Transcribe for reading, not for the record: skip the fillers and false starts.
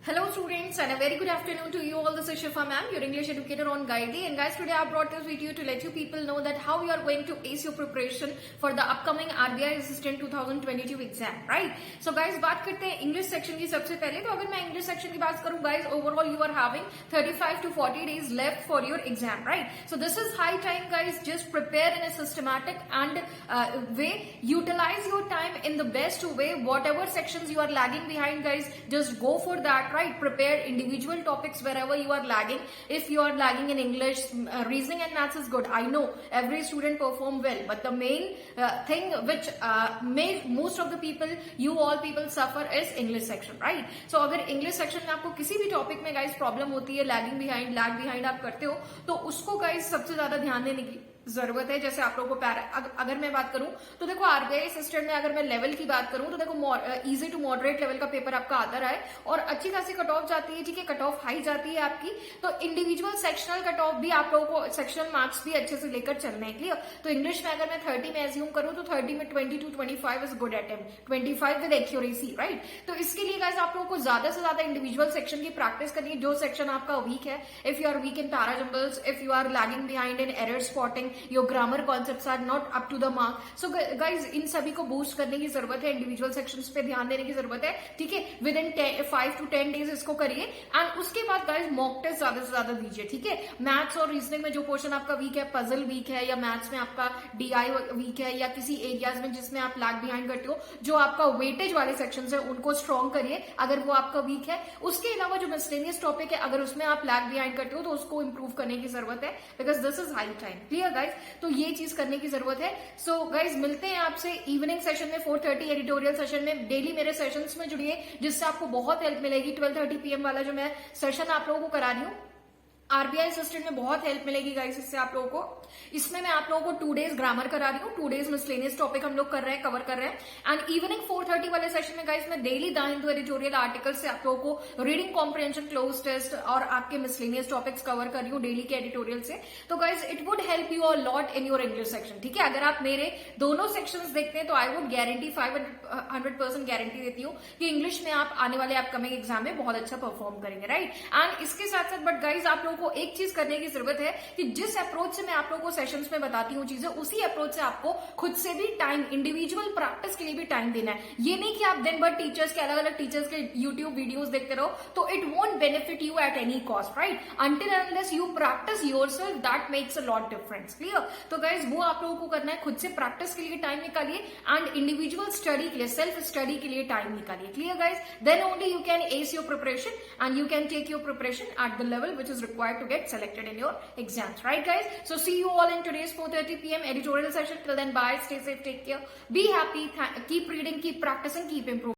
Hello students and a very good afternoon to you all. This is Shifa ma'am, your English educator on Guidey. And guys, today I brought this video to let you people know that how you are going to ace your preparation for the upcoming RBI Assistant 2022 exam, right? So guys, बात करते हैं English section की सबसे पहले. तो अगर मैं English section की बात करूं guys, overall you are having 35 to 40 days left for your exam, right? So this is high time guys. Just prepare in a systematic and way. Utilize your time in the best way. Whatever sections you are lagging behind guys, just go for that. Right, prepare individual topics wherever you are lagging. If you are lagging in English, reasoning and maths is good. I know every student perform well, but the main thing which make most of the people, you all people suffer is English section, right? So अगर English section में आपको किसी भी topic में guys problem होती है, lag behind आप करते हो, तो उसको guys सबसे ज्यादा ध्यान देने की जरूरत है. जैसे आप लोगों को अगर मैं बात करूं तो देखो आरबीआई असिस्टेंट में अगर मैं लेवल की बात करूं तो देखो इजी टू मॉडरेट लेवल का पेपर आपका आता रहा है और अच्छी खासी कट ऑफ जाती है. ठीक है, कट ऑफ हाई जाती है आपकी. तो इंडिविजुअल सेक्शनल कट ऑफ भी आप लोगों को सेक्शनल मार्क्स भी अच्छे से लेकर चलने हैं. क्लियर? तो इंग्लिश में अगर मैं 30 में एज्यूम करूं तो 30 में 22 to 25 is good attempt, 25 with accuracy, right? तो इसके लिए गाइस आप लोगों को ज्यादा से ज्यादा इंडिविजुअल सेक्शन की प्रैक्टिस करनी है. जो सेक्शन आपका वीक है, if you are weak in parajumbles, if you are lagging behind in error spotting, your grammar concepts are not up to the mark. So guys इन सभी को बूस्ट करने की जरूरत है, इंडिविजुअल सेक्शंस पे ध्यान देने की जरूरत है. ठीक है, विद इन 5 to 10 डेज इसको करिए एंड उसके बाद गाइज मॉक टेस्ट ज्यादा से ज्यादा दीजिए. ठीक है, मैथ्स और रीजनिंग में जो पोर्शन आपका वीक है, पजल वीक है या मैथ्स में आपका डीआई वीक है या किसी एरियाज में जिसमें आप लैग बिहाइंड करते हो, जो आपका वेटेज वाले सेक्शन है उनको स्ट्रॉन्ग करिए अगर वो आपका वीक है. उसके अलावा जो मिसलेनियस टॉपिक है अगर उसमें आप लैग बिहाइंड करते हो तो उसको इंप्रूव करने की जरूरत है, because this is high time. Clear guys? तो ये चीज करने की जरूरत है. सो गाइज मिलते हैं आपसे इवनिंग सेशन में 4:30 एडिटोरियल सेशन में. डेली मेरे सेशंस में जुड़िए जिससे आपको बहुत हेल्प मिलेगी. 12:30 PM वाला जो मैं सेशन आप लोगों को करा रही हूँ आरबीआई असिस्टेंट में बहुत हेल्प मिलेगी गाइस इससे आप लोगों को. इसमें मैं आप लोगों को 2 डेज ग्रामर करा रही हूँ, 2 डेज मिसलेनियस टॉपिक हम लोग कर रहे हैं, कवर कर रहे हैं. एंड इवनिंग 4:30 वाले सेशन में गाइस मैं daily the Hindu editorial article से आप लोगों को रीडिंग कॉम्प्रिहेंशन, क्लोज टेस्ट और आपके मिसलेनियस टॉपिक्स कवर कर रही हूँ डेली के एडिटोरियल से. तो guys it would help you a lot in your English section. ठीक है, अगर आप मेरे दोनों सेक्शंस देखते हैं तो आई वुड गारंटी 500% गारंटी देती हूँ कि इंग्लिश में आप आने वाले अपकमिंग एग्जाम में बहुत अच्छा परफॉर्म करेंगे, राइट? एंड इसके साथ साथ बट गाइज आप लोगों को एक चीज करने की जरूरत है कि जिस अप्रोच से मैं आप लोगों को सेशंस में बताती हूँ चीजें, उसी अप्रोच से आपको खुद से भी टाइम, इंडिविजुअल प्रैक्टिस के लिए भी टाइम देना है. ये नहीं कि आप दिन भर टीचर्स के अलग अलग टीचर्स के यूट्यूब वीडियोस देखते रहो, तो it won't benefit you at any cost, right? Until unless you practice yourself, that makes a lot difference. Clear? तो गाइज वो आप लोगों को करना है, खुद से प्रैक्टिस के लिए टाइम निकालिए एंड इंडिविजुअल स्टडी के लिए, सेल्फ स्टडी के लिए टाइम निकालिए. Clear guys? Then only you can ace your preparation and you can take your preparation at the level which is required to get selected in your exams, right guys? So see you all in today's 4:30 PM editorial session. Till then, bye, stay safe, take care, be happy, keep reading, keep practicing, keep improving.